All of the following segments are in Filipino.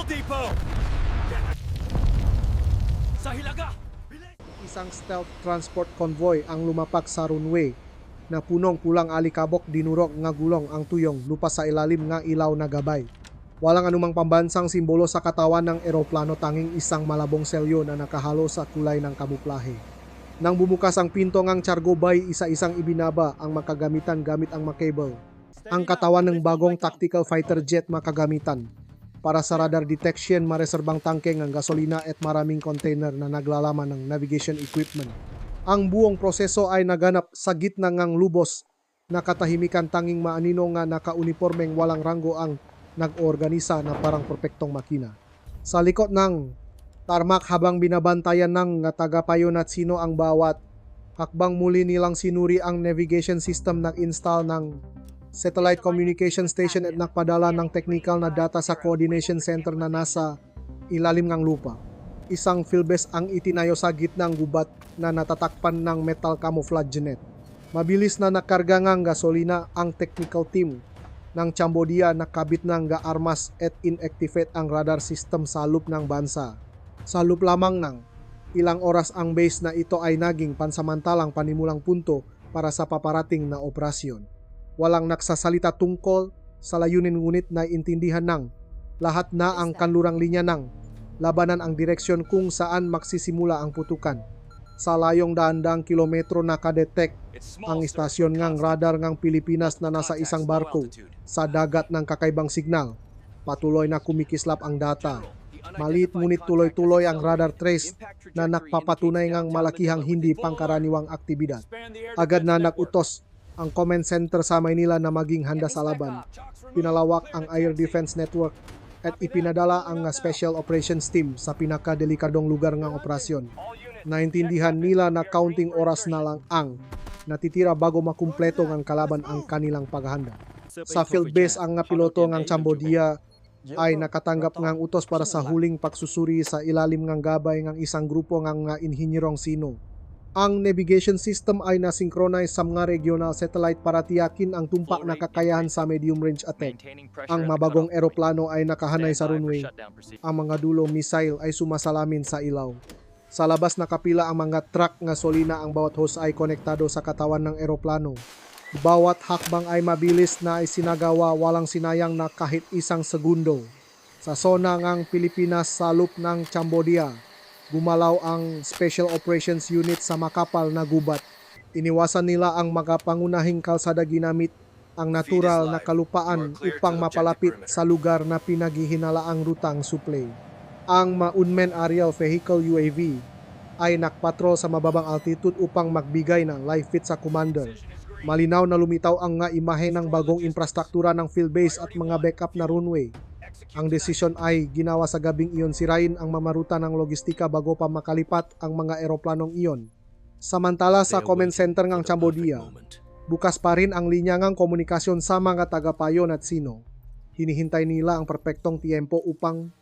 depot! Sa Hilaga! Isang stealth transport convoy ang lumapak sa runway na punong pulang alikabok dinurok nga gulong ang tuyong lupas sa ilalim nga ilaw na gabay. Walang anumang pambansang simbolo sa katawan ng eroplano, tanging isang malabong selyo na nakahalo sa kulay ng kamuflahe. Nang bumukas ang pinto ngang Cargo Bay, isa-isang ibinaba ang makagamitan gamit ang makable. Ang katawan ng bagong tactical fighter jet makagamitan. Para sa radar detection, mareserbang tangke ng gasolina at maraming container na naglalaman ng navigation equipment. Ang buong proseso ay naganap sa gitna ngang lubos na katahimikan, tanging maanino nga nakaunipormeng walang ranggo ang nag-organisa na parang perpektong makina. Sa likod ng tarmac, habang binabantayan ng tagapayo na sino ang bawat hakbang, muli nilang sinuri ang navigation system, nag-install ng satellite communication station at nagpadala ng technical na data sa coordination center na nasa ilalim ng lupa. Isang philbase ang itinayo sa gitnang gubat na natatakpan ng metal camouflage net. Mabilis na nakarga ng gasolina ang technical team ng Cambodia, nakabit ng ga-armas at inactivate ang radar system sa loop ng bansa. Sa loop lamang ng ilang oras, ang base na ito ay naging pansamantalang panimulang punto para sa paparating na operasyon. Walang nagsasalita tungkol sa layunin, ngunit naiintindihan ng lahat na ang kanlurang linya ng labanan ang direksyon kung saan magsisimula ang putukan. Sa layong daan-daang kilometro nakadetect ang istasyon ngang radar ng Pilipinas na nasa isang barko sa dagat ng kakaibang signal. Patuloy na kumikislap ang data. Maliit ngunit tuloy-tuloy ang radar trace na nagpapatunay ngang malakihang hindi pangkaraniwang aktibidad. Agad na nagutos ang command center sa Maynila na maging handa sa laban. Pinalawak ang Air Defense Network at ipinadala ang Special Operations Team sa pinakadelikadong lugar ng operasyon. Naintindihan nila na counting oras na lang ang natitira bago makumpleto ng kalaban ang kanilang paghahanda. Sa field base, ang piloto ng Cambodia ay nakatanggap ng utos para sa huling pagsusuri sa ilalim ng gabay ng isang grupo ng inhinyerong sino. Ang navigation system ay nasynchronize sa mga regional satellite para tiyakin ang tumpak na kakayahan sa medium-range attack. Ang mabagong eroplano ay nakahanay sa runway. Ang mga dulo missile ay sumasalamin sa ilaw. Sa labas, nakapila ang mga truck nga solina. Ang bawat hose ay konektado sa katawan ng eroplano. Bawat hakbang ay mabilis na isinagawa, walang sinayang na kahit isang segundo. Sa zona ng Pilipinas sa loop ng Cambodia, gumalaw ang Special Operations Unit sa makapal na gubat. Iniwasan nila ang mga pangunahing kalsada, ginamit ang natural na kalupaan upang mapalapit sa lugar na pinaghihinalaang rutang supply. Ang unmanned aerial vehicle UAV ay nakpatrol sa mababang altitude upang magbigay ng live feed sa commander. Malinaw na lumitaw ang imahe ng bagong infrastruktura ng field base at mga backup na runway. Ang desisyon ay ginawa sa gabing iyon, sirain ang mamaruta ng logistika bago pa makalipat ang mga eroplanong iyon. Samantala sa command center ng Cambodia, bukas pa rin ang linya ng komunikasyon sa mga tagapayo at sino. Hinihintay nila ang perpektong tiempo upang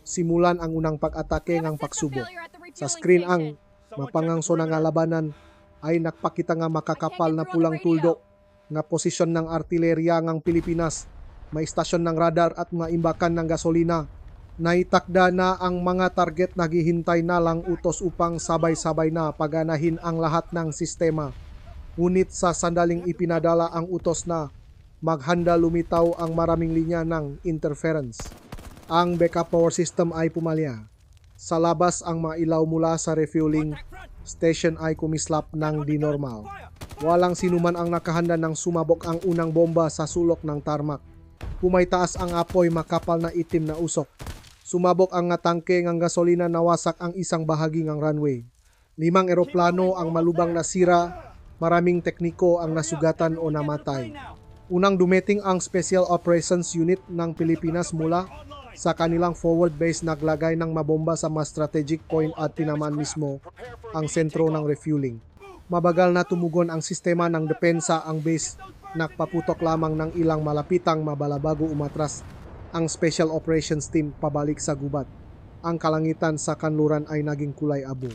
simulan ang unang pag-atake ng pagsubok. Sa screen, ang mapangangso na nga labanan ay nakpakita nga makakapal na pulang tuldok nga posisyon ng artilerya ng Pilipinas. May istasyon ng radar at mga imbakan ng gasolina. Naitakda na ang mga target, naghihintay na lang utos upang sabay-sabay na paganahin ang lahat ng sistema. Ngunit sa sandaling ipinadala ang utos na maghanda, lumitaw ang maraming linya ng interference. Ang backup power system ay pumalya. Sa labas, ang mga ilaw mula sa refueling station ay kumislap ng di normal. Walang sinuman ang nakahanda nang sumabog ang unang bomba sa sulok ng tarmac. Pumaytaas ang apoy, makapal na itim na usok. Sumabog ang tangke ng gasolina, nawasak ang isang bahagi ng runway. 5 eroplano ang malubang nasira, maraming tekniko ang nasugatan o namatay. Unang dumating ang Special Operations Unit ng Pilipinas mula sa kanilang forward base, naglagay ng mabomba sa mas strategic point at tinamaan mismo ang sentro ng refueling. Mabagal na tumugon ang sistema ng depensa ang base, nakpaputok lamang ng ilang malapitang mabala bago umatras ang Special Operations Team pabalik sa gubat. Ang kalangitan sa kanluran ay naging kulay abo.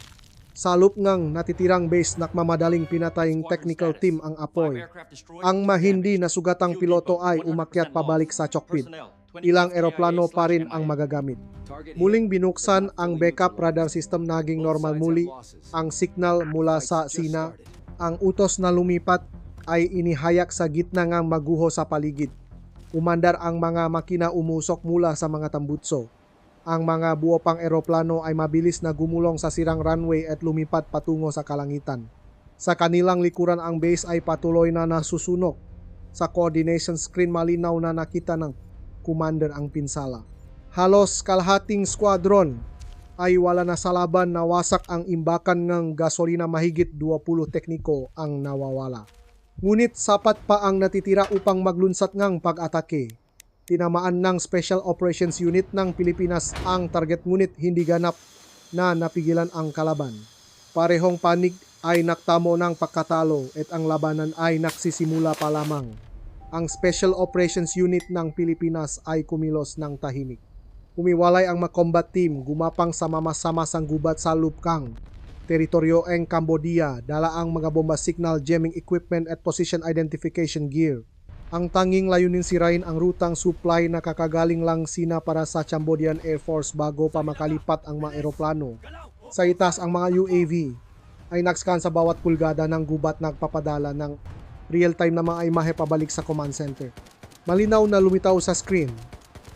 Sa loop ngang natitirang base, nakmamadaling pinataying technical team ang apoy. Ang mahindi na sugatang piloto ay umakyat pabalik sa cockpit. ilang eroplano pa rin ang magagamit. Muling binuksan ang backup radar system, naging normal muli ang signal mula sa Sina. Ang utos na lumipat ay inihayak sa gitna ngang maguho sa paligid. Umandar ang mga makina, umusok mula sa mga tambutso. Ang mga buo pang eroplano ay mabilis na gumulong sa sirang runway at lumipat patungo sa kalangitan. Sa kanilang likuran, ang base ay patuloy na nasusunog. Sa coordination screen, malinaw na nakita ng commander ang pinsala. Halos kalahating squadron ay wala na sa laban, nawasak ang imbakan ng gasolina, mahigit 20 tekniko ang nawawala. Ngunit sapat pa ang natitira upang maglunsad ngang pag-atake. Tinamaan ng Special Operations Unit ng Pilipinas ang target, ngunit hindi ganap na napigilan ang kalaban. Parehong panig ay naktamo ng pagkatalo at ang labanan ay nagsisimula pa lamang. Ang Special Operations Unit ng Pilipinas ay kumilos ng tahimik. Umiwalay ang mga combat team, gumapang sa mamasang gubat sa Lupkang, teritoryo ng Cambodia, dala ang mga bomba, signal jamming equipment at position identification gear. Ang tanging layunin sirain ang rutang supply na kakagaling lang Sina para sa Cambodian Air Force bago pa makalipat ang mga eroplano. Sa itaas, ang mga UAV ay nagscan sa bawat pulgada ng gubat, nagpapadala ng real-time na mga imahe pabalik sa command center. Malinaw na lumitaw sa screen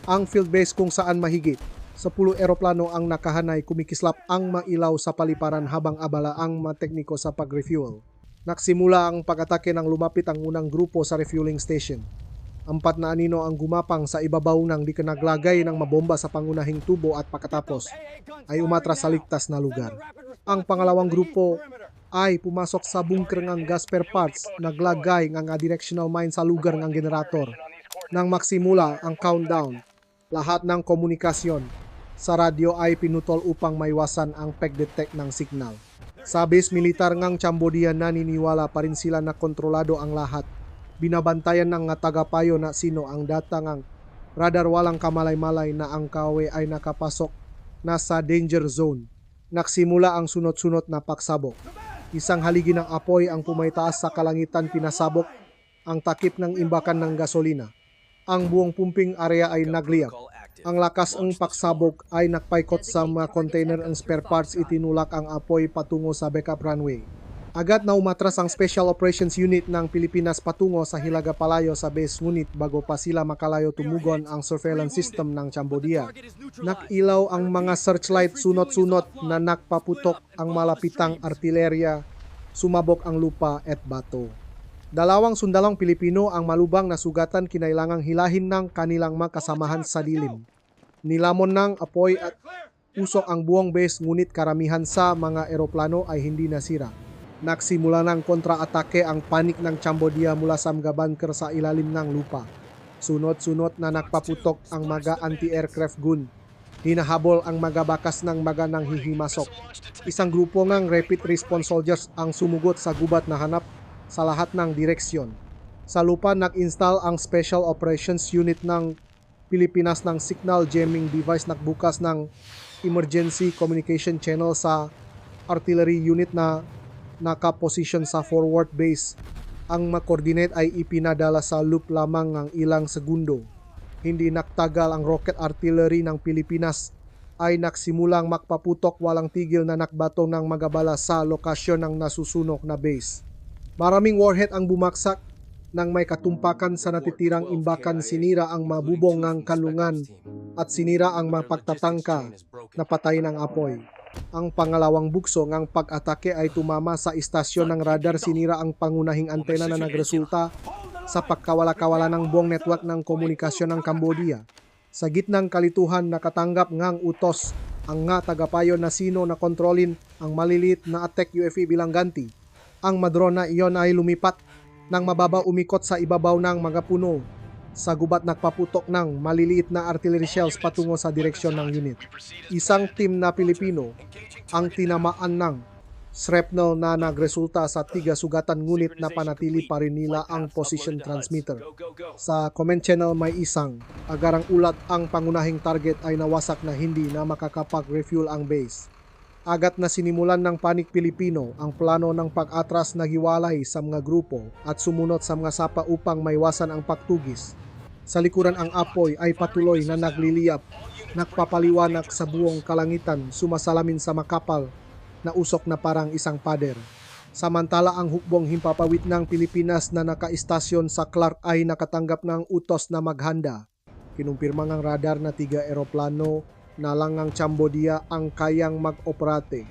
ang field base kung saan mahigit 10 eroplano ang nakahanay, kumikislap ang mailaw sa paliparan habang abala ang mga tekniko sa pag-refuel. Nagsimula ang pag-atake nang lumapit ang unang grupo sa refueling station. 4 na anino ang gumapang sa ibabaw ng di naglagay ng mabomba sa pangunahing tubo at pagkatapos ay umatras sa ligtas na lugar. Ang pangalawang grupo ay pumasok sa bunker ng gas spare parts, naglagay ng directional mine sa lugar ng generator. Nang magsimula ang countdown, lahat ng komunikasyon sa radyo ay pinutol upang maiwasan ang pag-detect ng signal. Sa base militar ngang Cambodia, naniniwala pa rin sila na kontrolado ang lahat. Binabantayan ng nga tagapayo na sino ang data ngang radar, walang kamalay-malay na ang kawe ay nakapasok na sa danger zone. Nagsimula ang sunod-sunod na pagsabog. Isang haligi ng apoy ang pumaitaas sa kalangitan, pinasabok ang takip ng imbakan ng gasolina. Ang buong pumping area ay nagliyak. Ang lakas ng pagsabog ay nakpaikot sa mga container ng spare parts, itinulak ang apoy patungo sa backup runway. Agad na umatras ang Special Operations Unit ng Pilipinas patungo sa Hilaga Palayo sa base, ngunit bago pa sila makalayo, tumugon ang surveillance system ng Cambodia. Nakilaw ang mga searchlight, sunod-sunod na nakpaputok ang malapitang artilerya, sumabog ang lupa at bato. 2 sundalong Pilipino ang malubang na sugatan, kinailangang hilahin ng kanilang mga kasamahan sa dilim. Nilamon ng apoy at usok ang buong base, ngunit karamihan sa mga eroplano ay hindi nasira. Nagsimula ng kontra-atake ang panik ng Cambodia mula sa mga bunker sa ilalim ng lupa. Sunod-sunod na nakpaputok ang mga anti-aircraft gun. Hinahabol ang mga bakas ng mga nanghihimasok. Isang grupo ng rapid response soldiers ang sumugot sa gubat na hanap sa lahat ng direksyon. Sa lupa, nag-install ang Special Operations Unit ng Pilipinas ng signal jamming device, nagbukas ng emergency communication channel sa artillery unit na nakaposisyon sa forward base. Ang mga-coordinate ay ipinadala sa loop lamang ng ilang segundo. Hindi naktagal, ang rocket artillery ng Pilipinas ay nagsimulang magpaputok walang tigil na nakbato ng mga bala sa lokasyon ng nasusunog na base. Maraming warhead ang bumaksak nang may katumpakan sa natitirang imbakan, sinira ang mabubong ng kanlungan at sinira ang mga pagtatangka na patay ng apoy. Ang pangalawang bugso ng pag-atake ay tumama sa istasyon ng radar, sinira ang pangunahing antena na nagresulta sa pagkawala-kawala ng buong network ng komunikasyon ng Cambodia. Sa gitnang kalituhan, nakatanggap ngang utos ang nga tagapayo na sino na kontrolin ang maliliit na attack UFE bilang ganti. Ang madrona iyon ay lumipat nang mababa, umikot sa ibabaw ng mga puno. Sa gubat, nagpaputok ng maliliit na artillery shells patungo sa direksyon ng unit. Isang team na Pilipino ang tinamaan ng shrapnel na nagresulta sa 3 sugatan, ngunit napanatili pa rin nila ang position transmitter. Sa comment channel may isang agarang ulat, ang pangunahing target ay nawasak na hindi na makakapag-refuel ang base. Agad na sinimulan ng panik Pilipino ang plano ng pag-atras na hiwalay sa mga grupo at sumunod sa mga sapa upang maiwasan ang pagtugis. Sa likuran ang apoy ay patuloy na nagliliyap, nagpapaliwanag sa buong kalangitan, sumasalamin sa makapal na usok na parang isang pader. Samantala ang hukbong himpapawid ng Pilipinas na nakaistasyon sa Clark ay nakatanggap ng utos na maghanda. Kinumpirma ng radar na 3 eroplano na langang Cambodia ang kayang mag-operate.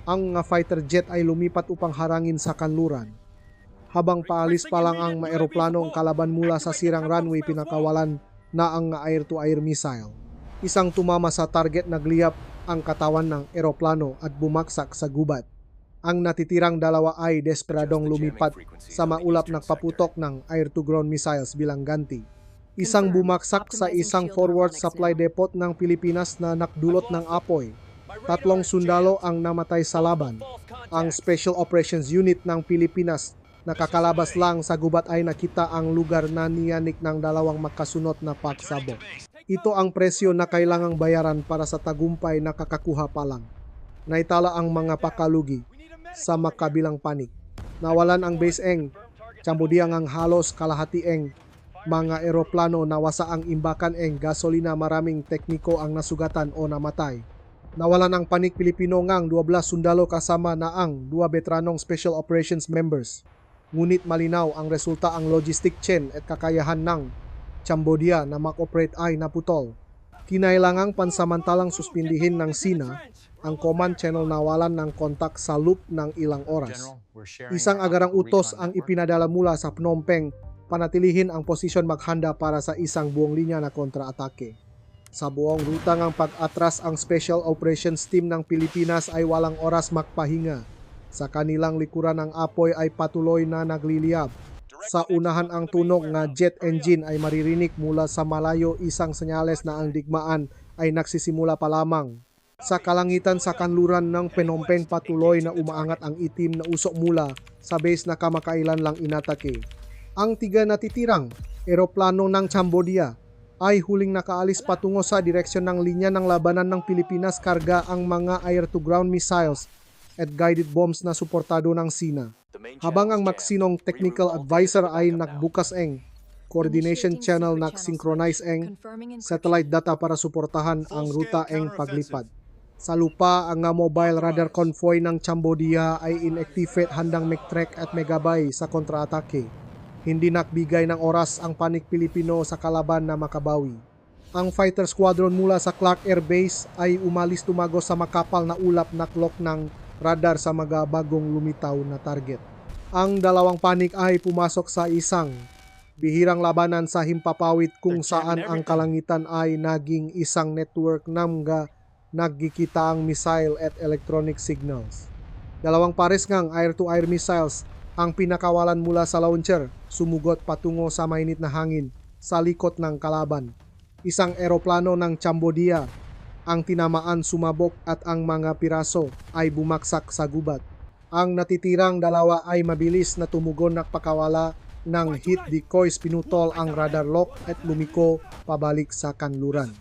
Ang fighter jet ay lumipat upang harangin sa kanluran. Habang paalis pa lang ang maeroplanong kalaban mula sa sirang runway, pinakawalan na ang air-to-air missile. Isang tumama sa target, nagliyap ang katawan ng eroplano at bumagsak sa gubat. Ang natitirang dalawa ay desperadong lumipat sa maulap, nagpaputok ng air-to-ground missiles bilang ganti. Isang bumaksak sa isang forward supply depot ng Pilipinas na nakdulot ng apoy. 3 sundalo ang namatay sa laban. Ang Special Operations Unit ng Pilipinas nakakalabas lang sa gubat ay nakita ang lugar na niyanik ng 2 magkasunod na pagsabog. Ito ang presyo na kailangang bayaran para sa tagumpay na kakakuha pa lang. Naitala ang mga pakalugi sa makabilang panig. Nawalan ang base eng Cambodia ngang halos kalahati eng mga eroplano, nawasa ang imbakan eng gasolina, maraming tekniko ang nasugatan o namatay. Nawalan ang panig Pilipino ngang 12 sundalo kasama na ang 2 veteranong Special Operations members. Ngunit malinaw ang resulta, ang logistic chain at kakayahan ng Cambodia na mag-operate ay naputol. Kinailangang pansamantalang suspindihin ng SINA ang command channel, nawalan ng kontak sa loop ng ilang oras. Isang agarang utos ang ipinadala mula sa Phnom Penh, panatilihin ang posisyon, maghanda para sa isang buong linya na kontra-atake. Sa buong ruta ng pag-atras, ang Special Operations Team ng Pilipinas ay walang oras magpahinga. Sa kanilang likuran ang apoy ay patuloy na nagliliyab. Sa unahan ang tunog nga jet engine ay maririnig mula sa malayo, isang senyales na ang digmaan ay nagsisimula pa lamang. Sa kalangitan sa kanluran ng Phnom Penh, patuloy na umaangat ang itim na usok mula sa base na kamakailan lang inatake. Ang 3 natitirang eroplano ng Cambodia ay huling nakaalis patungo sa direksyon ng linya ng labanan ng Pilipinas, karga ang mga air-to-ground missiles at guided bombs na suportado ng SINA. Habang ang Maxinong technical advisor ay nagbukas eng coordination channel, nag-synchronize eng satellite data para suportahan ang ruta eng paglipad. Sa lupa, ang mobile radar convoy ng Cambodia ay inactivate, handang mag-track at megabay sa kontra-atake. Hindi nakbigay ng oras ang panig Pilipino sa kalaban na makabawi. Ang fighter squadron mula sa Clark Air Base ay umalis tumago sa makapal na ulap, naklok ng radar sa mga bagong lumitaw na target. Ang 2 panig ay pumasok sa isang bihirang labanan sa himpapawid kung saan ang kalangitan ay naging isang network ng nagkikita ang missile at electronic signals. 2 pares ngang air-to-air missiles ang pinakawalan mula sa launcher, sumugot patungo sa mainit na hangin sa likod ng kalaban. Isang eroplano ng Cambodia ang tinamaan, sumabog at ang mga piraso ay bumaksak sa gubat. Ang natitirang 2 ay mabilis na tumugon, nakpakawala ng heat decoys, pinutol ang radar lock at lumiko pabalik sa kanluran.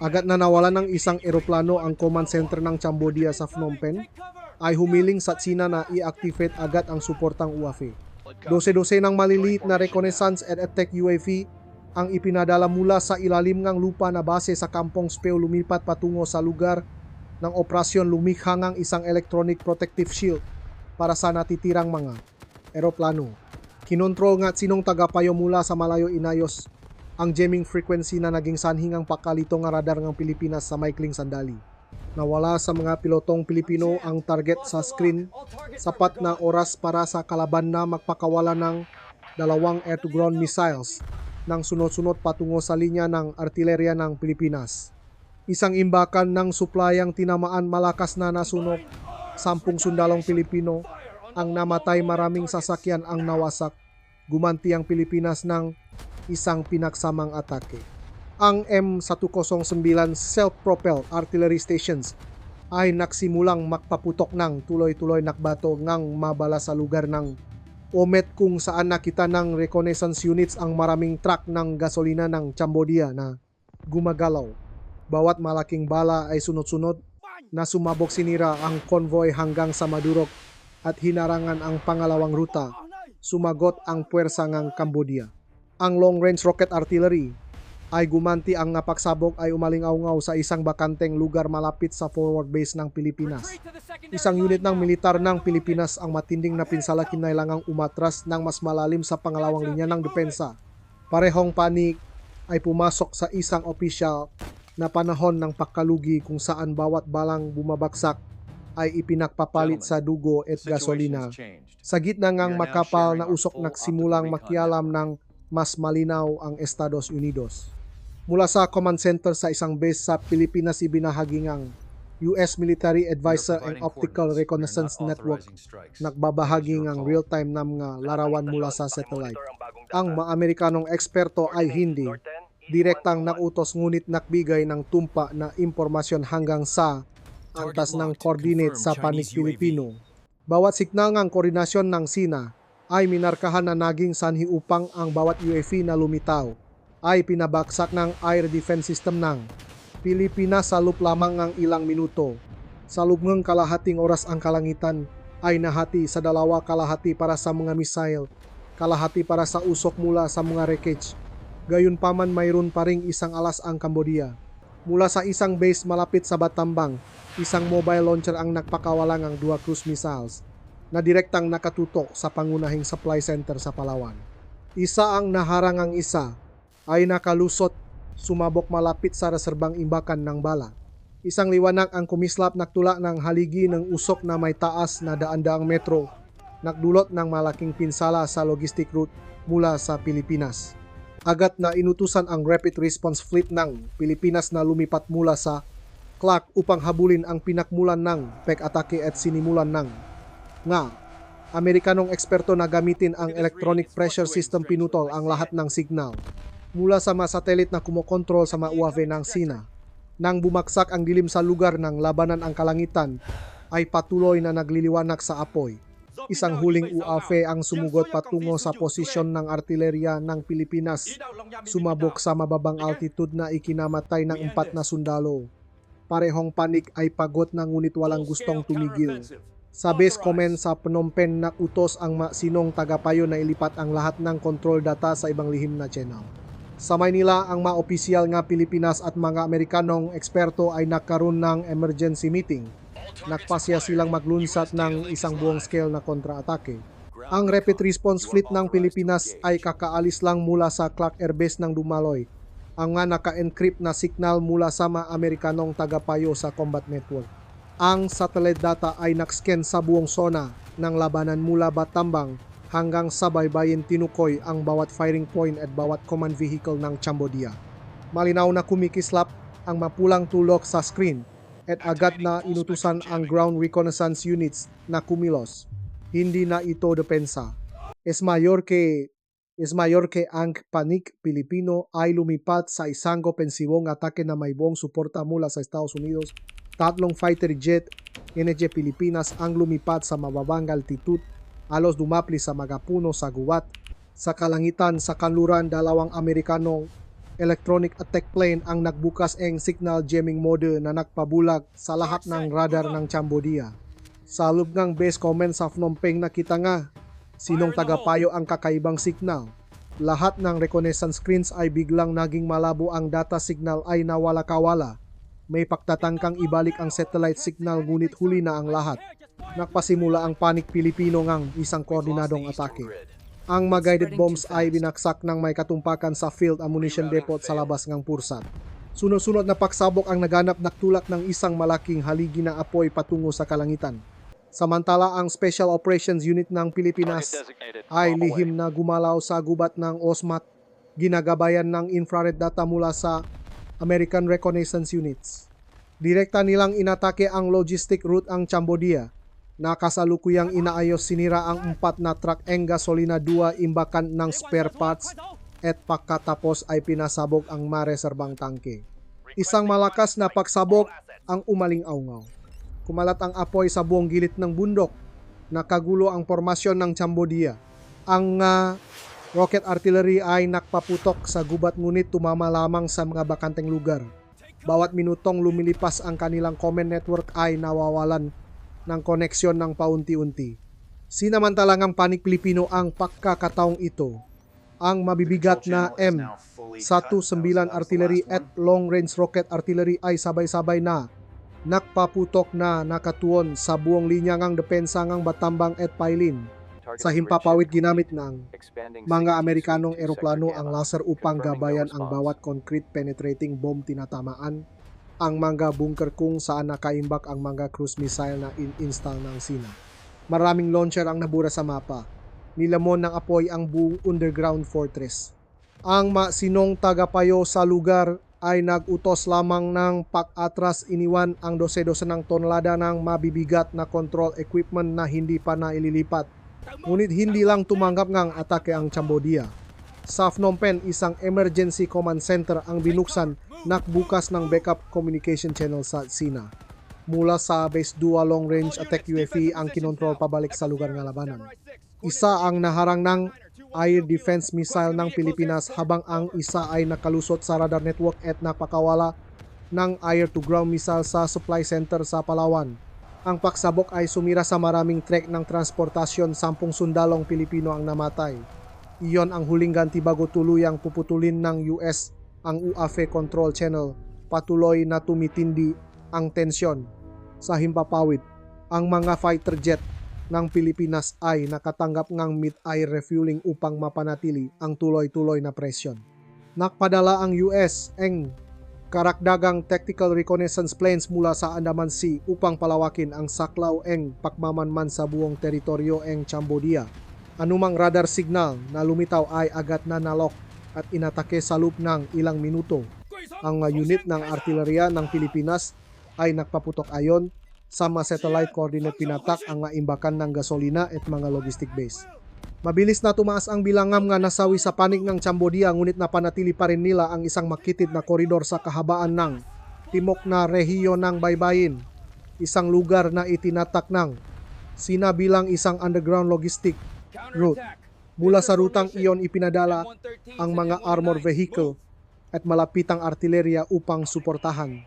Agad na nawalan ng isang eroplano ang command center ng Cambodia sa Phnom Penh, ay humiling sa SINA na i-activate agad ang suportang UAV. 12 ng maliliit na reconnaissance at attack UAV ang ipinadala mula sa ilalim ng lupa na base sa Kampong Speu, lumipat patungo sa lugar ng operasyon, lumikha ng isang electronic protective shield para sa natitirang mga eroplano. Kinontrol nga sinong tagapayo mula sa malayo, inayos ang jamming frequency na naging sanhi ng pakalito nga radar ng Pilipinas sa maikling sandali. Nawala sa mga pilotong Pilipino ang target sa screen, sapat na oras para sa kalaban na magpakawala ng 2 air-to-ground missiles ng sunod-sunod patungo sa linya ng artilerya ng Pilipinas. Isang imbakan ng suplayang tinamaan, malakas na nasunog, 10 sundalong Pilipino ang namatay, maraming sasakyan ang nawasak. Gumanti ang Pilipinas ng isang pinaksamang atake. Ang M109 self-propelled artillery stations ay nagsimulang magpaputok ng tuloy-tuloy nakbato ngang mabala sa lugar ng Omet, kung saan nakita ng reconnaissance units ang maraming truck ng gasolina ng Cambodia na gumagalaw. Bawat malaking bala ay sunod-sunod na sumabog, sinira ang convoy hanggang sa madurog at hinarangan ang pangalawang ruta. Sumagot ang puwersa ng Cambodia. Ang long-range rocket artillery ay gumanti ang napaksabog ay umalingaw-ngaw sa isang bakanteng lugar malapit sa forward base ng Pilipinas. Isang unit ng militar ng Pilipinas ang matinding napinsala kinailangang umatras ng mas malalim sa pangalawang linya ng depensa. Parehong panig ay pumasok sa isang opisyal na panahon ng pagkalugi kung saan bawat balang bumabagsak ay ipinagpapalit sa dugo at gasolina. Sa gitna ngang makapal na usok nagsimulang makialam ng mas malinaw ang Estados Unidos. Mula sa command center sa isang base sa Pilipinas ibinahagi ngang US Military Advisor and Optical Reconnaissance Network nagbabahagi ng real-time na mga larawan mula sa satellite. Ang mga Amerikanong eksperto ay hindi direktang nakutos ngunit nakbigay ng tumpa na impormasyon hanggang sa antas ng coordinate sa panig Pilipino. Bawat signal ng koordinasyon ng SINA ay minarkahan na naging sanhi upang ang bawat UAV na lumitaw ay pinabagsak ng air defense system ng Pilipinas sa loob lamang ng ilang minuto. Sa loob ng kalahating oras ang kalangitan ay nahati sa dalawa, kalahati para sa mga missile, kalahati para sa usok mula sa mga wreckage. Gayunpaman mayroon pa ring isang alas ang Cambodia. Mula sa isang base malapit sa Batambang, isang mobile launcher ang nagpakawalang ang 2 cruise missiles na direktang nakatutok sa pangunahing supply center sa Palawan. Isa ang naharang, ang isa ay nakalusot, sumabok malapit sa reserbang imbakan ng bala. Isang liwanag ang kumislap nagtula ng haligi ng usok na may taas na daan-daang metro, nagdulot ng malaking pinsala sa logistic route mula sa Pilipinas. Agad na inutusan ang Rapid Response Fleet ng Pilipinas na lumipat mula sa Clark upang habulin ang pinakmulan ng pag-atake at sinimulan ng Amerikanong eksperto na gamitin ang electronic pressure system. Pinutol ang lahat ng signal mula sa mga satellite na kumokontrol sa mga UAV ng SINA. Nang bumaksak ang dilim sa lugar ng labanan, ang kalangitan ay patuloy na nagliliwanag sa apoy. Isang huling UAV ang sumugot patungo sa posisyon ng artilerya ng Pilipinas. Sumabog sa mababang altitude na ikinamatay ng 4 na sundalo. Parehong panik ay pagod na ngunit walang gustong tumigil. Sa base command sa Phnom Penh, nakutos ang sinong tagapayo na ilipat ang lahat ng control data sa ibang lihim na channel. Sa Maynila, ang mga opisyal nga Pilipinas at mga Amerikanong eksperto ay nagkaroon ng emergency meeting. Nagpasya silang maglunsad ng isang buong scale na kontra-atake. Ang Rapid Response Fleet ng Pilipinas ay kakaalis lang mula sa Clark Air Base ng Dumaloy. Ang nga naka-encrypt na signal mula sa mga Amerikanong tagapayo sa combat network. Ang satellite data ay nakscan sa buong zona ng labanan mula Batambang hanggang sa baybayin tinukoy ang bawat firing point at bawat command vehicle ng Cambodia. Malinaw na kumikislap ang mapulang tulok sa screen at agad na inutusan ang ground reconnaissance units na kumilos. Hindi na ito depensa. Es mayor que ang panig Pilipino ay lumipat sa isang opensibong atake na may buong suporta mula sa Estados Unidos. 3 fighter jet NG Pilipinas ang lumipat sa mababang altitude, alos dumapli sa magapuno sa gubat. Sa kalangitan sa kanluran, 2 Amerikanong electronic attack plane ang nagbukas ng signal jamming mode na nagpabulag sa lahat ng radar ng Cambodia. Sa loob ng base command sa Phnom Penh, nakita nga sinong tagapayo ang kakaibang signal. Lahat ng reconnaissance screens ay biglang naging malabo, ang data signal ay nawala-kawala. May pagtatangkang ibalik ang satellite signal ngunit huli na ang lahat. Nagpasimula ang panik Pilipino ngang isang koordinadong atake. Ang mga guided bombs ay binaksak ng may katumpakan sa field ammunition depot sa labas ng Pursat. Sunod-sunod na pagsabog ang naganap, nagtulak ng isang malaking haligi na apoy patungo sa kalangitan. Samantala, ang Special Operations Unit ng Pilipinas ay lihim na gumalaw sa gubat ng OSMAT, ginagabayan ng infrared data mula sa American Reconnaissance Units. Direkta nilang inatake ang logistic route ang Cambodia. Nakasalukuyang inaayos, sinira ang 4 na truck ng gasolina, 2 imbakan ng spare parts at pagkatapos ay pinasabog ang mareserbang tangke. Isang malakas na pagsabog ang umaling-awngaw. Kumalat ang apoy sa buong gilid ng bundok. Nakagulo ang formasyon ng Cambodia. Ang rocket artillery ay nakpaputok sa gubat ngunit tumama lamang sa mga bakanteng lugar. Bawat minutong lumilipas ang kanilang command network ay nawawalan ng koneksyon ng paunti-unti. Sinamantalang ang panik Pilipino ang pagkakataong ito Ang mabibigat na M19 artillery at long-range rocket artillery ay sabay-sabay na nakpaputok na nakatuon sa buong linya ngang depensa ngang Batambang at Pailin. Sa himpapawid ginamit ng mga Amerikanong eroplano ang laser upang gabayan ang bawat concrete penetrating bomb tinatamaan ang mga bunker kung saan nakaimbak ang mga cruise missile na in-install ng Sina. Maraming launcher ang nabura sa mapa. Nilamon ng apoy ang buong underground fortress. Ang masinong tagapayo sa lugar ay nag-utos lamang ng pak-atras iniwan ang dose-dose ng tonelada ng mabibigat na control equipment na hindi pa naililipat. Ngunit hindi lang tumanggap ngang atake ang Cambodia. Sa Phnom Penh, isang emergency command center ang binuksan nakbukas ng backup communication channel sa Sina. Mula sa Base 2 long-range attack UAV ang kinontrol pabalik sa lugar ng labanan. Isa ang naharang ng air defense missile ng Pilipinas habang ang isa ay nakalusot sa radar network at napakawala ng air-to-ground missile sa supply center sa Palawan. Ang pagsabog ay sumira sa maraming trek ng transportasyon, 10 sundalong Pilipino ang namatay. Iyon ang huling ganti bago tuluyang puputulin ng US ang UAV control channel. Patuloy na tumitindi ang tensyon. Sa himpapawid, ang mga fighter jet ng Pilipinas ay nakatanggap ng mid-air refueling upang mapanatili ang tuloy-tuloy na presyon. Nakpadala ang US ang karakdagang tactical reconnaissance planes mula sa Andaman Sea upang palawakin ang saklaw ng pakmamanman sa buong teritoryo ng Cambodia. Anumang radar signal na lumitaw ay agad na nalok at inatake sa loob ng ilang minuto. Ang unit ng artillerya ng Pilipinas ay nagpaputok ayon sa mga satellite coordinate pinatak ang imbakan ng gasolina at mga logistic base. Mabilis na tumaas ang bilangam nga nasawi sa panig ng Cambodia ngunit napanatili pa rin nila ang isang makitid na koridor sa kahabaan ng timok na rehiyon ng Baybayin, isang lugar na itinatak ng Sina bilang isang underground logistic route. Mula sa rutang iyon ipinadala ang mga armor vehicle at malapitang artillerya upang suportahan.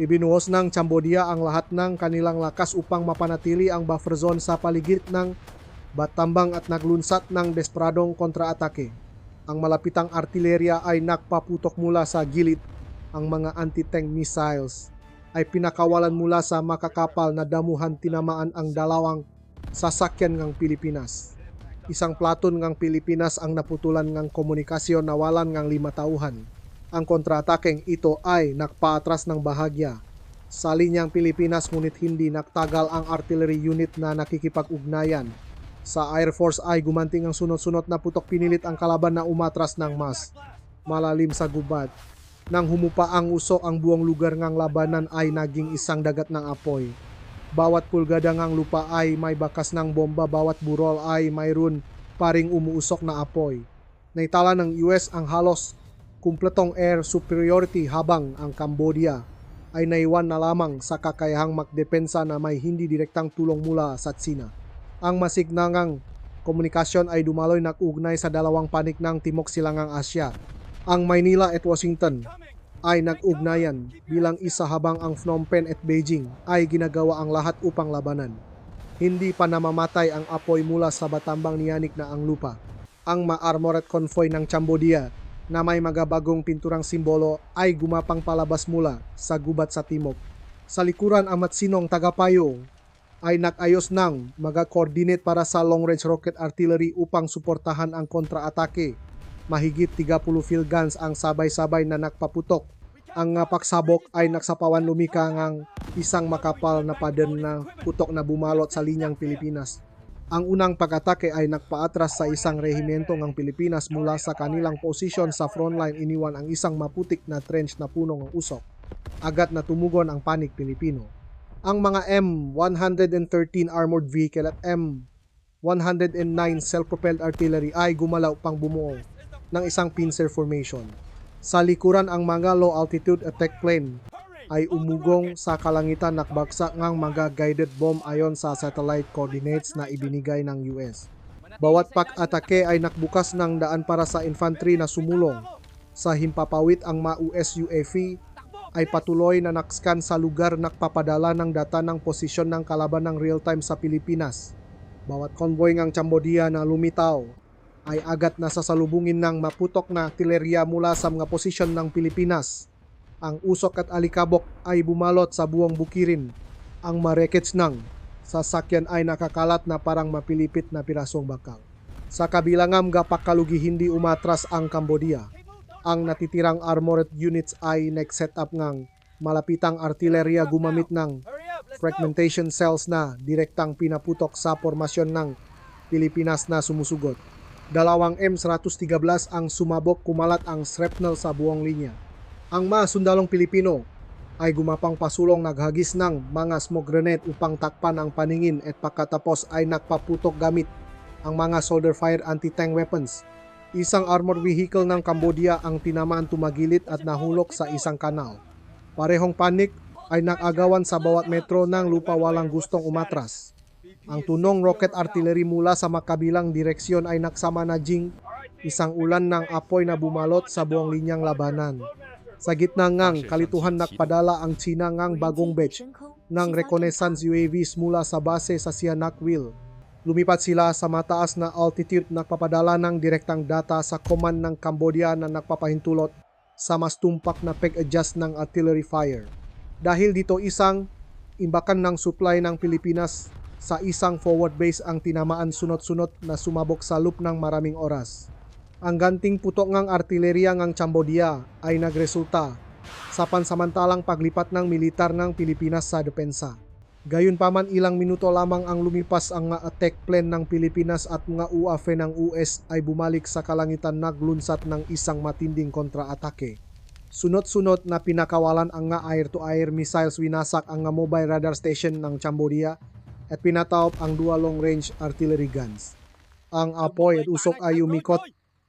Ibinuhos ng Cambodia ang lahat ng kanilang lakas upang mapanatili ang buffer zone sa paligid ng Batambang at naglunsat ng desperadong kontraatake. Ang malapitang artillerya ay nakpaputok mula sa gilid. Ang mga anti-tank missiles ay pinakawalan mula sa makakapal na damuhan tinamaan ang dalawang sasakyan ng Pilipinas. Isang platon ng Pilipinas ang naputulan ng komunikasyon na walan ng 5 tauhan. Ang kontratakeng ito ay nakpaatras ng bahagya sa linyang Pilipinas ngunit hindi naktagal ang artillery unit na nakikipag-ugnayan. Sa Air Force ay gumanting ang sunod-sunod na putok, pinilit ang kalaban na umatras ng mas malalim sa gubat. Nang humupa ang usok ang buong lugar ng labanan ay naging isang dagat ng apoy. Bawat pulgada ng lupa ay may bakas ng bomba, bawat burol ay mayroon paring umuusok na apoy. Naitala ng US ang halos kumpletong air superiority habang ang Cambodia ay naiwan na lamang sa kakayahang magdepensa na may hindi direktang tulong mula sa Sina. Ang masignangang komunikasyon ay dumaloy nag-ugnay sa dalawang panig ng Timok Silangang Asya. Ang Maynila at Washington ay nag-ugnayan bilang isa habang ang Phnom Penh at Beijing ay ginagawa ang lahat upang labanan. Hindi pa namamatay ang apoy mula sa Batambang niyanik na ang lupa. Ang ma-armored convoy ng Cambodia na may magabagong pinturang simbolo ay gumapang palabas mula sa gubat sa timog. Sa likuran ang matsinong tagapayo ay nag-ayos ng mag-coordinate para sa long-range rocket artillery upang suportahan ang kontra-atake. Mahigit 30 field guns ang sabay-sabay na nakpaputok. Ang pagsabok ay naksapawan lumika ng isang makapal na pader na putok na bumalot sa linyang Pilipinas. Ang unang pag-atake ay nagpaatras sa isang rehimento ng Pilipinas mula sa kanilang posisyon sa frontline. Iniwan ang isang maputik na trench na puno ng usok. Agad na tumugon ang panig Pilipino. Ang mga M113 armored vehicle at M109 self-propelled artillery ay gumalaw pang bumuo ng isang pincer formation. Sa likuran ang mga low-altitude attack plane ay umugong sa kalangitan, nakbagsak ng mga guided bomb ayon sa satellite coordinates na ibinigay ng US. Bawat pag-atake ay nakbukas ng daan para sa infantry na sumulong. Sa himpapawid ang mga US UAV ay patuloy na nakskan sa lugar, nakpapadala ng data ng posisyon ng kalaban ng real-time sa Pilipinas. Bawat convoy ng Cambodia na lumitaw ay agad na sasalubungin ng maputok na artillerya mula sa mga posisyon ng Pilipinas. Ang usok at alikabok ay bumalot sa buong bukirin. Ang marekets ng sasakyan ay nakakalat na parang mapilipit na pirasong bakal. Sa kabilangam gapakalugi hindi umatras ang Cambodia. Ang natitirang armored units ay nag-set up ng malapitang artillerya gumamit ng fragmentation cells na direktang pinaputok sa formasyon ng Pilipinas na sumusugot. Dalawang M113 ang sumabog, kumalat ang shrapnel sa buong linya. Ang mga sundalong Pilipino ay gumapang pasulong, naghagis ng mga smoke grenade upang takpan ang paningin at pagkatapos ay nagpaputok gamit ang mga soldier-fired anti-tank weapons. Isang armored vehicle ng Cambodia ang tinamaan, tumagilid at nahulog sa isang kanal. Parehong panik ay nakagawan sa bawat metro ng lupa, walang gustong umatras. Ang tunong rocket artillery mula sa makabilang direksyon ay nagsama na isang ulan ng apoy na bumalot sa buong linyang labanan. Sa gitna ngang kalituhan nagpadala ang China ngang bagong batch ng reconnaissance UAVs mula sa base sa Sihanoukville. Lumipat sila sa mataas na altitude, nagpapadala ng direktang data sa command ng Cambodia na nagpapahintulot sa mas tumpak na peg-adjust ng artillery fire. Dahil dito isang imbakan ng supply ng Pilipinas sa isang forward base ang tinamaan, sunod-sunod na sumabog sa loop ng maraming oras. Ang ganting putok ng artillerya ng Cambodia ay nagresulta sa pansamantalang paglipat ng militar ng Pilipinas sa depensa. Gayunpaman ilang minuto lamang ang lumipas, ang mga attack plane ng Pilipinas at mga UAV ng US ay bumalik sa kalangitan, naglunsat ng isang matinding kontra-atake. Sunod-sunod na pinakawalan ang nga air-to-air missiles, winasak ang nga mobile radar station ng Cambodia at pinatawag ang dual long-range artillery guns. Ang apoy at usok ay umikot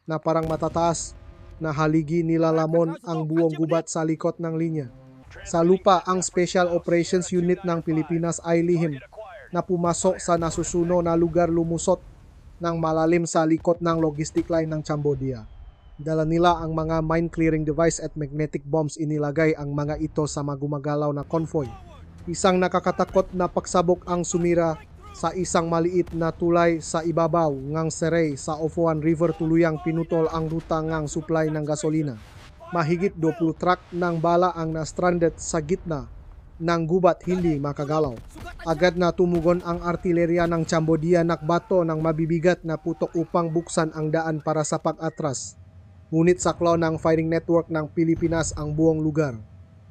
na parang matataas na haligi, nilalamon ang buong gubat sa likod ng linya. Sa lupa, ang Special Operations Unit ng Pilipinas ay lihim na pumasok sa nasusuno na lugar, lumusot ng malalim sa likod ng logistic line ng Cambodia. Dala nila ang mga mine-clearing device at magnetic bombs. Inilagay ang mga ito sa magumagalaw na convoy. Isang nakakatakot na pagsabog ang sumira sa isang maliit na tulay sa ibabaw ngang Serey sa Ophoan River, tuluyang pinutol ang ruta ngang supply ng gasolina. Mahigit 20 truck ng bala ang na-stranded sa gitna ng gubat, hindi makagalaw. Agad na tumugon ang artillerya ng Cambodia, nakbato ng mabibigat na putok upang buksan ang daan para sa pag-atras. Ngunit saklaw ng firing network ng Pilipinas ang buong lugar.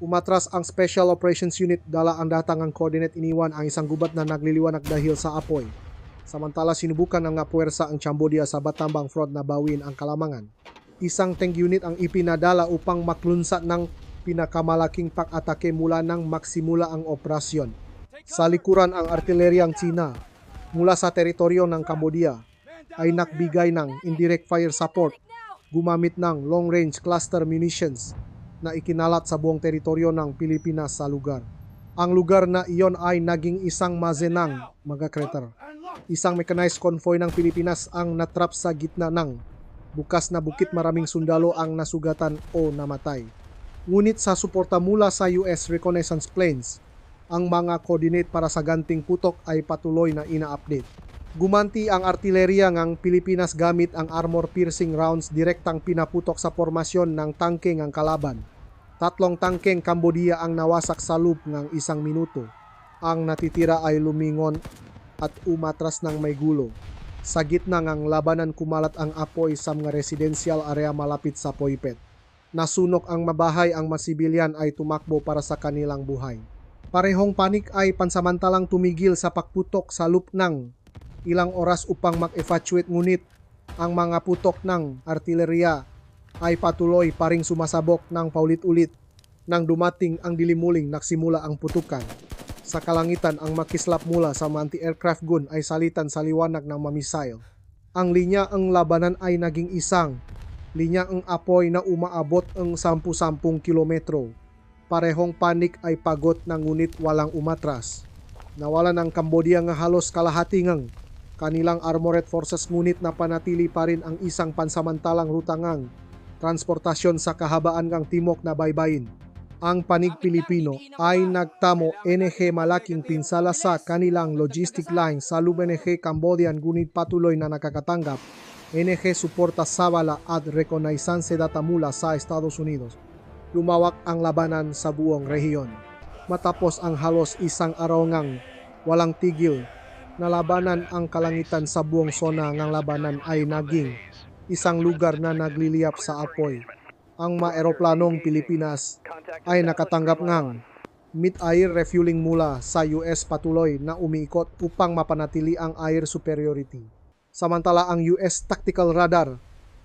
Umatras ang Special Operations Unit, dala ang datangang coordinate, iniwan ang isang gubat na nagliliwanag dahil sa apoy. Samantala sinubukan ng puwersa ang Cambodia sa Batambang Front na bawin ang kalamangan. Isang tank unit ang ipinadala upang maklunsat ng pinakamalaking pag-atake mula nang magsimula ang operasyon. Sa likuran, ang artilleryang China mula sa teritoryo ng Cambodia ay nagbigay ng indirect fire support gumamit ng long-range cluster munitions na ikinalat sa buong teritoryo ng Pilipinas sa lugar. Ang lugar na iyon ay naging isang mazenang mga crater. Isang mechanized convoy ng Pilipinas ang natrap sa gitna ng bukas na bukit, maraming sundalo ang nasugatan o namatay. Ngunit sa suporta mula sa US reconnaissance planes, ang mga coordinate para sa ganting putok ay patuloy na ina-update. Gumanti ang artillerya ng Pilipinas gamit ang armor-piercing rounds, direktang pinaputok sa formasyon ng tangke ng kalaban. 3 tangkeng Cambodia ang nawasak sa loob ng 1 minuto. Ang natitira ay lumingon at umatras ng may gulo. Sa gitna ng labanan, kumalat ang apoy sa mga residential area malapit sa Poipet. Nasunok ang mabahay, ang masibilyan ay tumakbo para sa kanilang buhay. Parehong panik ay pansamantalang tumigil sa pagputok sa loop ng ilang oras upang mag-evacuate, ngunit ang mga putok ng artillerya ay patuloy pa ring sumasabok ng paulit-ulit. Nang dumating ang dilimuling, nagsimula ang putukan. Sa kalangitan, ang makislap mula sa anti-aircraft gun ay salitan sa liwanag ng mamisail. Ang linya ang labanan ay naging isang linya ang apoy na umaabot ang 10 kilometro. Parehong panik ay pagod na, ngunit walang umatras. Nawalan ang Cambodia nga halos kalahati ng kanilang armored forces, ngunit napanatili pa rin ang isang pansamantalang ruta ngang transportasyon sa kahabaan ng timok na baybayin. Ang panig Pilipino ay nagtamo NG malaking pinsala sa kanilang logistic line sa loob ng Cambodian, ngunit patuloy na nakakatanggap NG suporta sa bala at reconnaissance data mula sa Estados Unidos. Lumawak ang labanan sa buong rehiyon. Matapos ang halos isang araw ngang walang tigil na labanan, ang kalangitan sa buong zona ng labanan ay naging isang lugar na nagliliyap sa apoy. Ang mga eroplanong Pilipinas ay nakatanggap ng mid-air refueling mula sa US patuloy na umiikot upang mapanatili ang air superiority. Samantala ang US tactical radar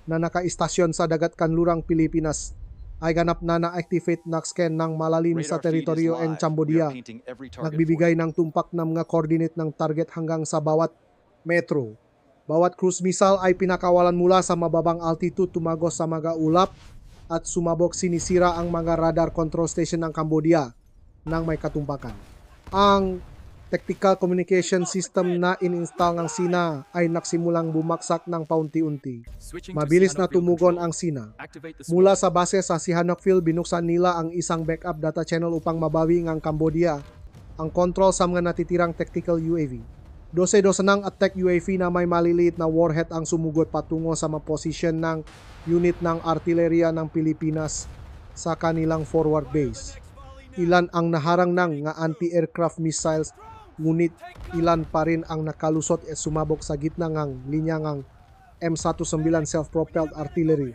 na nakaistasyon sa dagat kanlurang Pilipinas ay ganap na na-activate na scan ng malalim sa teritoryo ng Cambodia. Nagbibigay ng tumpak ng mga coordinate ng target hanggang sa bawat metro. Bawat cruise missile ay pinakawalan mula sa mababang altitude tumagos sa mga ulap at sumabog sinisira ang mga radar control station ng Cambodia nang may katumpakan. Ang tactical communication system na in-install ng Sina ay nagsimulang bumaksak ng paunti-unti. Mabilis na tumugon ang Sina. Mula sa base sa Sihanouk Field, binuksan nila ang isang backup data channel upang mabawi ng Cambodia ang control sa mga natitirang tactical UAV. 12 ng attack UAV na may maliliit na warhead ang sumugot patungo sa mga posisyon ng unit ng artilleria ng Pilipinas sa kanilang forward base. Ilan ang naharang ng nga anti-aircraft missiles, ngunit ilan pa rin ang nakalusot at sumabog sa gitna ng linya ng M119 self-propelled artillery.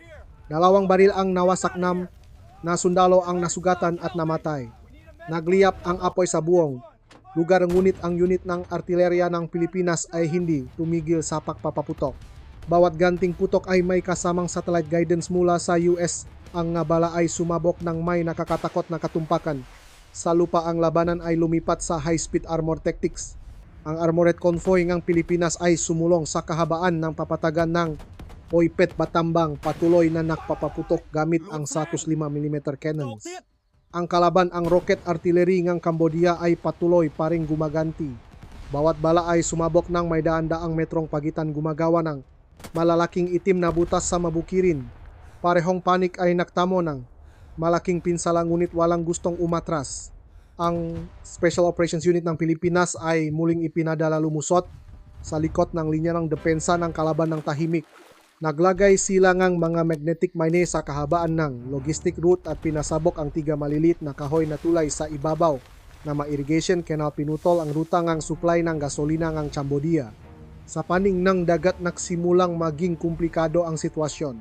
2 baril ang nawasak na sundalo ang nasugatan at namatay. Nagliyap ang apoy sa buong lugar, ngunit ang unit ng artilleria ng Pilipinas ay hindi tumigil sa pagpapaputok. Bawat ganting putok ay may kasamang satellite guidance mula sa US. Ang nga bala ay sumabok ng may nakakatakot na katumpakan. Sa lupa ang labanan ay lumipat sa high-speed armor tactics. Ang armored convoy ng Pilipinas ay sumulong sa kahabaan ng papatagan ng Poipet Batambang, patuloy na nakpapaputok gamit ang 105mm cannons. Ang kalaban, ang rocket artillery ng Cambodia, ay patuloy pa ring gumaganti. Bawat bala ay sumabok ng may daan-daang metrong pagitan, gumagawa ng malalaking itim na butas sa mabukirin. Parehong panik ay naktamo ng malaking pinsala, ngunit walang gustong umatras. Ang Special Operations Unit ng Pilipinas ay muling ipinadala lumusot sa likod ng linya ng depensa ng kalaban ng tahimik. Naglagay sila ng mga magnetic mine sa kahabaan ng logistic route at pinasabok ang 3 malilit na kahoy na tulay sa ibabaw na ma-irrigation canal. Pinutol ang ruta ng supply ng gasolina ng Cambodia. Sa paning ng dagat nagsimulang maging komplikado ang sitwasyon.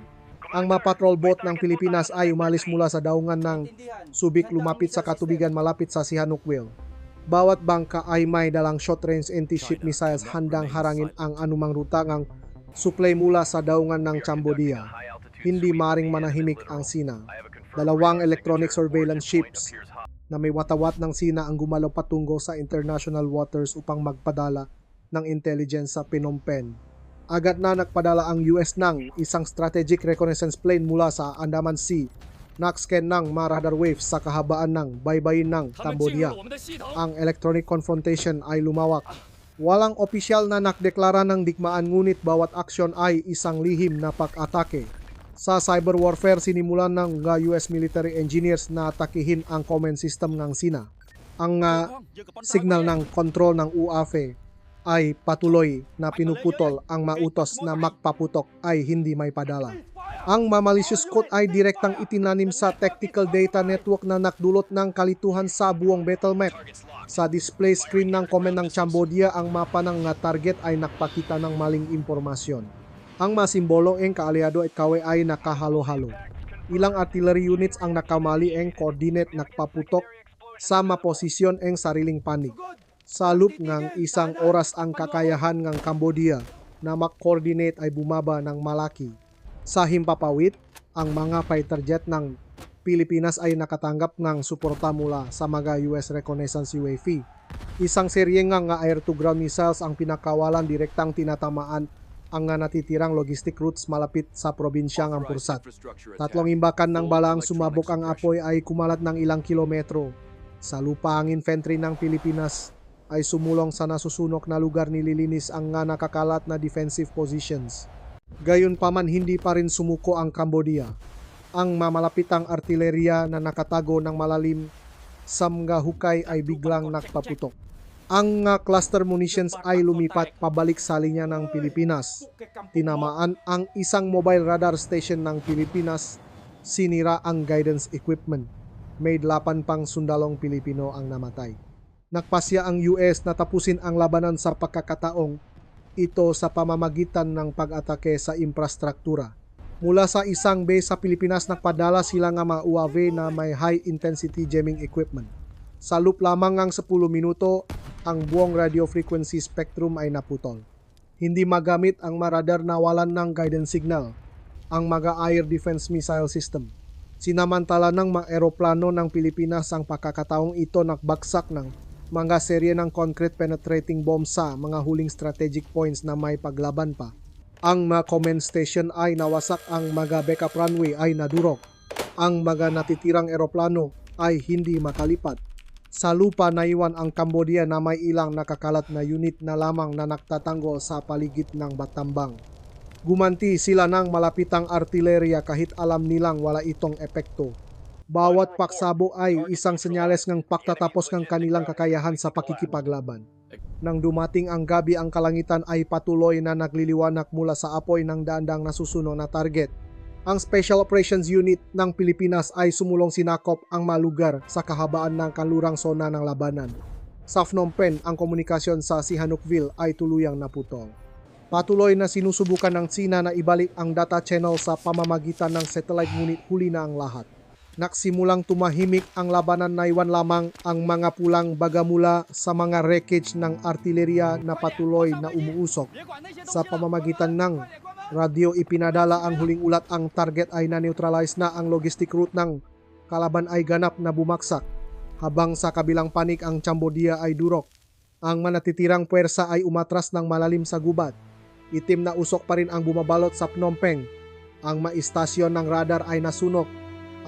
Ang mga patrol boat ng Pilipinas ay umalis mula sa daungan ng Subic, lumapit sa katubigan malapit sa Sihanouk Field. Bawat bangka ay may dalang short-range anti-ship missiles handang harangin ang anumang ruta ng supply mula sa daungan ng Cambodia. Hindi maring manahimik ang Sina. 2 electronic surveillance ships na may watawat ng Sina ang gumalaw patungo sa international waters upang magpadala ng intelligence sa Phnom Penh. Agad na nagpadala ang US ng isang strategic reconnaissance plane mula sa Andaman Sea. Nakscan ng mga radar waves sa kahabaan ng baybayin ng Cambodia. Ang electronic confrontation ay lumawak. Walang opisyal na nakdeklara ng digmaan, ngunit bawat aksyon ay isang lihim na pag-atake. Sa cyber warfare, sinimulan ng US military engineers na atakihin ang command system ng Sina. Ang signal ng control ng UAV ay patuloy na pinuputol. Ang mautos na magpaputok ay hindi may padala. Ang malicious code ay direktang itinanim sa tactical data network na nakdulot ng kalituhan sa buong battle map. Sa display screen ng command ng Cambodia, ang mapa ng target ay nakpakita ng maling impormasyon. Ang masimbolo ng kaaliado at kawe ay nakahalo-halo. Ilang artillery units ang nakamali ang coordinate nakpaputok sa maposisyon ang sariling panig. Sa loop ng 1 oras ang kakayahan ng Cambodia na mag-coordinate ay bumaba ng malaki. Sa himpapawid, ang mga fighter jet ng Pilipinas ay nakatanggap ng suporta mula sa mga US reconnaissance UAV. Isang serye nga air-to-ground missiles ang pinakawalan, direktang tinatamaan ang natitirang logistic routes malapit sa probinsya ng Pursat. 3 imbakan ng balang sumabok, ang apoy ay kumalat ng ilang kilometro. Sa lupa, ang infantry ng Pilipinas ay sumulong sa nasusunok na lugar, nililinis ang nakakalat na defensive positions. Gayunpaman, hindi pa rin sumuko ang Cambodia. Ang mamalapitang artilleria na nakatago ng malalim sa mga hukay ay biglang nagpaputok. Ang cluster munitions ay lumipat pabalik sa linya ng Pilipinas. Tinamaan ang isang mobile radar station ng Pilipinas, sinira ang guidance equipment. May 8 pang sundalong Pilipino ang namatay. Nagpasya ang US na tapusin ang labanan sa pagkakataong ito sa pamamagitan ng pag-atake sa infrastruktura. Mula sa isang base sa Pilipinas, nagpadala sila ng mga UAV na may high-intensity jamming equipment. Sa loop lamang ng 10 minuto, ang buong radio frequency spectrum ay naputol. Hindi magamit ang radar na walan ng guidance signal, ang mga air defense missile system. Sinamantala ng mga eroplano ng Pilipinas ang pagkakataong ito nagbagsak ng mga serye ng concrete penetrating bomb sa mga huling strategic points na may paglaban pa. Ang mga command station ay nawasak, ang mga backup runway ay nadurog. Ang mga natitirang eroplano ay hindi makalipad. Sa lupa naiwan ang Cambodia na may ilang nakakalat na unit na lamang na nagtatanggol sa paligid ng Battambang. Gumanti sila ng malapitang artilerya kahit alam nilang wala itong epekto. Bawat paksabo ay isang senyales ng pagtatapos ng kanilang kakayahan sa pakikipaglaban. Nang dumating ang gabi, ang kalangitan ay patuloy na nagliliwanag mula sa apoy ng daandang nasusunog na target. Ang Special Operations Unit ng Pilipinas ay sumulong sinakop ang malugar sa kahabaan ng kanlurang sona ng labanan. Sa Phnom Penh, ang komunikasyon sa Sihanoukville ay tuluyang naputol. Patuloy na sinusubukan ng Tsina na ibalik ang data channel sa pamamagitan ng satellite, ngunit huli na ang lahat. Nagsimulang tumahimik ang labanan, na iwan lamang ang mga pulang baga mula sa mga wreckage ng artilerya na patuloy na umuusok. Sa pamamagitan ng radio ipinadala ang huling ulat, ang target ay na-neutralize na, ang logistic route ng kalaban ay ganap na bumaksak. Habang sa kabilang panig ang Cambodia ay durok. Ang manatitirang puwersa ay umatras ng malalim sa gubat. Itim na usok pa rin ang bumabalot sa Phnom Penh. Ang maistasyon ng radar ay nasunog.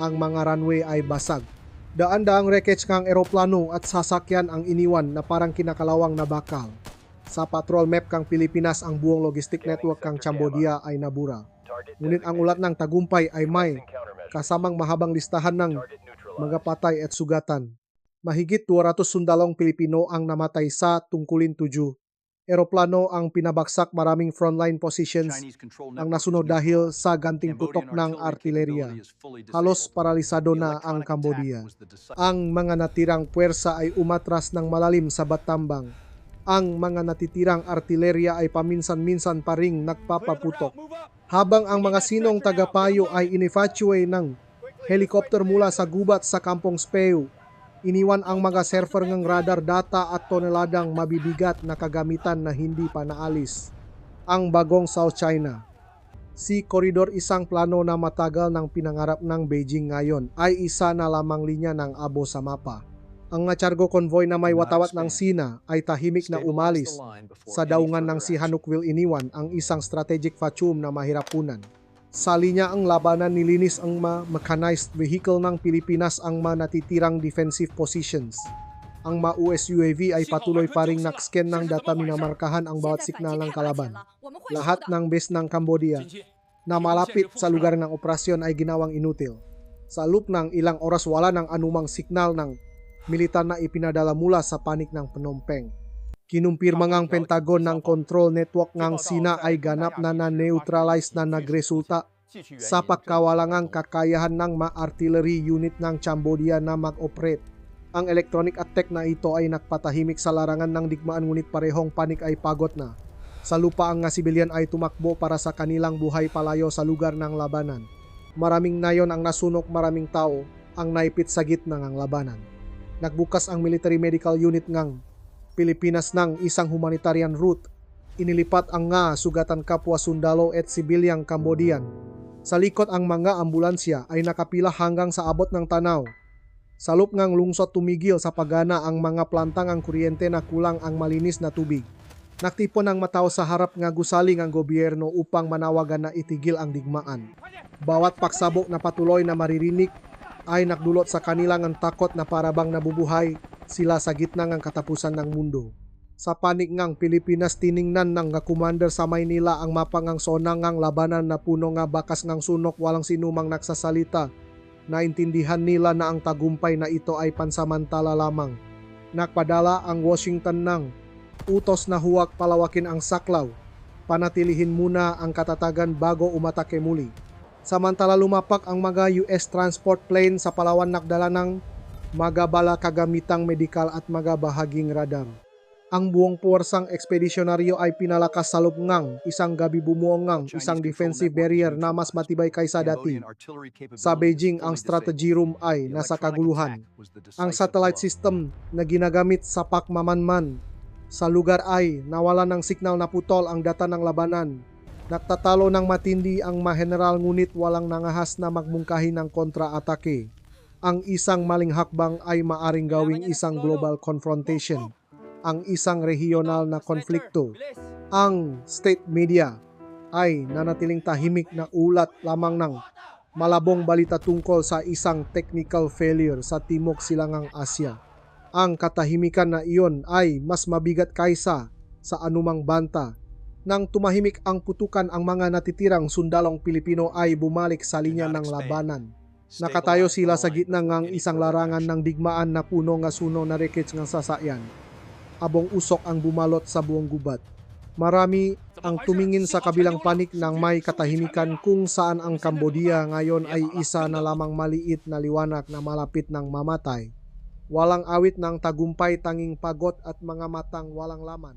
Ang mga runway ay basag. Daan-daang wreckage ng eroplano at sasakyan ang iniwan na parang kinakalawang na bakal. Sa patrol map kang Pilipinas, ang buong logistic network kang Cambodia ay nabura. Ngunit ang ulat ng tagumpay ay may kasamang mahabang listahan ng mga patay at sugatan. Mahigit 200 sundalong Pilipino ang namatay sa tungkulin 7 eroplano ang pinabagsak, maraming frontline positions ang nasunod dahil sa ganting tutok ng artilerya. Halos paralisado na ang Cambodia. Ang mga natirang puwersa ay umatras ng malalim sa Battambang. Ang mga natitirang artilerya ay paminsan-minsan pa ring nagpapaputok. Habang ang mga sinong tagapayo ay inifatue ng helicopter mula sa gubat sa Kampong Speu, iniwan ang mga surfer ng radar data at toneladang mabibigat na kagamitan na hindi pa naalis. Ang bagong South China Sea Corridor, isang plano na matagal ng pinangarap ng Beijing, ngayon ay isa na lamang linya ng abo sa mapa. Ang cargo convoy na may watawat ng Sina ay tahimik na umalis. Sa daungan ng Sihanoukville iniwan ang isang strategic vacuum na mahirapunan. Sa linya ang labanan, nilinis ang mechanized vehicle ng Pilipinas ang natitirang defensive positions. Ang US UAV ay patuloy pa ring nakscan ng data, minamarkahan ang bawat signal ng kalaban. Lahat ng base ng Cambodia na malapit sa lugar ng operasyon ay ginawang inutil. Sa loob ng ilang oras, wala ng anumang signal ng militar na ipinadala mula sa panig ng Phnom Penh. Kinumpirma ngang Pentagon ng control network ng Sina ay ganap na na-neutralize na, nagresulta sa pagkawalangang kakayahan ng artillery unit ng Cambodia na mag-operate. Ang electronic attack na ito ay nagpatahimik sa larangan ng digmaan, ngunit parehong panik ay pagod na. Sa lupa, ang sibilyan ay tumakbo para sa kanilang buhay palayo sa lugar ng labanan. Maraming nayon ang nasunog, maraming tao ang naipit sa gitna ng labanan. Nagbukas ang military medical unit ng Pilipinas ng isang humanitarian route. Inilipat ang sugatan kapwa sundalo at sibilyang Cambodian. Sa likod, ang mga ambulansya ay nakapila hanggang sa abot ng tanaw. Sa loob ng lungsod, tumigil sa pagana ang mga plantang ang kuryente na kulang ang malinis na tubig. Naktipon ang matao sa harap nga gusaling ang gobyerno upang manawagan na itigil ang digmaan. Bawat pagsabok na patuloy na maririnig ay nagdulot sa kanilang ang takot na parabang nabubuhay sila sa gitna ng katapusan ng mundo. Sa panig ngang Pilipinas, tiningnan ng commander sa Maynila ang mapangang sona ngang labanan na puno nga bakas ngang sunok, walang sinumang nagsasalita. Naintindihan nila na ang tagumpay na ito ay pansamantala lamang. Nagpadala ang Washington ng utos na huwag palawakin ang saklaw, panatilihin muna ang katatagan bago umatake muli. Samantala lumapak ang mga US transport plane sa Palawan nagdala ng mga bala kagamitang medikal at mga bahaging radar. Ang buong puwersang ekspedisyonaryo ay pinalakas sa lubngang isang gabi bumuo ngang isang defensive barrier na mas matibay kaysa dati. Sa Beijing, ang strategy room ay nasa kaguluhan. Ang satellite system na ginagamit sa pakmamanman sa lugar ay nawala ng signal na putol ang data ng labanan. Nagtatalo ng matindi ang mga general ngunit walang nangahas na magmungkahi ng kontra-atake. Ang isang maling hakbang ay maaring gawing isang global confrontation, ang isang regional na konflikto. Ang state media ay nanatiling tahimik na ulat lamang ng malabong balita tungkol sa isang technical failure sa Timog Silangang Asya. Ang katahimikan na iyon ay mas mabigat kaysa sa anumang banta. Nang tumahimik ang putukan, ang mga natitirang sundalong Pilipino ay bumalik sa linya ng labanan. Nakatayo sila sa gitna ng isang larangan ng digmaan na puno nga suno na wreckage ng sasakyan. Abong usok ang bumalot sa buong gubat. Marami ang tumingin sa kabilang panig ng may katahimikan kung saan ang Cambodia ngayon ay isa na lamang maliit na liwanag na malapit ng mamatay. Walang awit ng tagumpay, tanging pagod at mga matang walang laman.